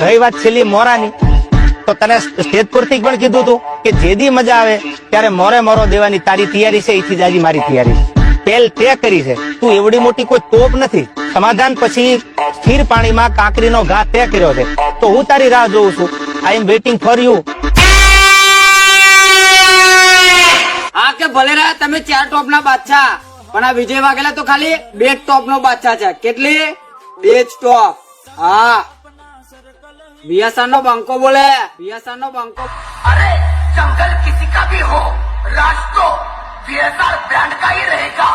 રહી વાત છેલ્લી મોરાની, તો તને સ્ટેજ પરથી પણ કીધું હતું કે જેદી મજા આવે ત્યારે મોરે મોરો દેવાની તારી તૈયારી છે, એથી જ આજે મારી તૈયારી પેલ તે કરી છે. તું એવડી મોટી કોઈ તોપ નથી. સમાધાન પછી સ્થિર પાણીમાં કાંકરીનો ઘા તે કર્યો છે, તો હું તારી રાહ જોઉં છું. આઈ એમ વેઇટિંગ ફોર યુ. હા કે ભલે રહ્યા તમે 4 ટોપ ના બાદશાહ, પણ આ વિજય વાઘેલા તો ખાલી 2 ટોપ નો બાદશાહ છે. કેટલી? 2 ટોપ. હા, બીએસઆર નો બંકો બોલે, બીએસઆર નો બંકો. अरे जंगल किसी का भी हो, राज तो बीएसआर ब्रांड का ही रहेगा.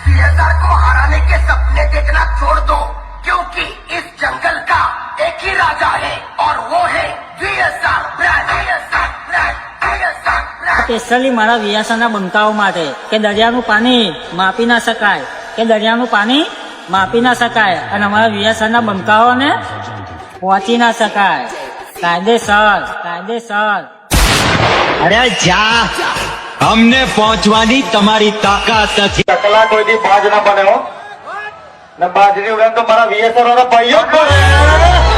बीएसआर को हराने के सपने देखना छोड़ दो, क्योंकि इस जंगल का एक ही राजा है और वो है BSR brand. BSR brand, BSR brand. Specially મારા વિયાસાના બંકાઓ માટે કે દરિયાનું પાણી માપી ના શકાય, કે દરિયાનું પાણી માપી ના શકાય અને અમારા વિયાસાના બંકાઓને પહોંચી ના શકાય. કાયદેસર કાયદેસર. અરે જા, અમને પહોંચવાની તમારી તાકાત નથી. ટકલા કોઈથી બાજ ના બને હો, ને બાજરી ઉડે તો મારા વીએસઆર વાળા ભાઈઓ જ બને.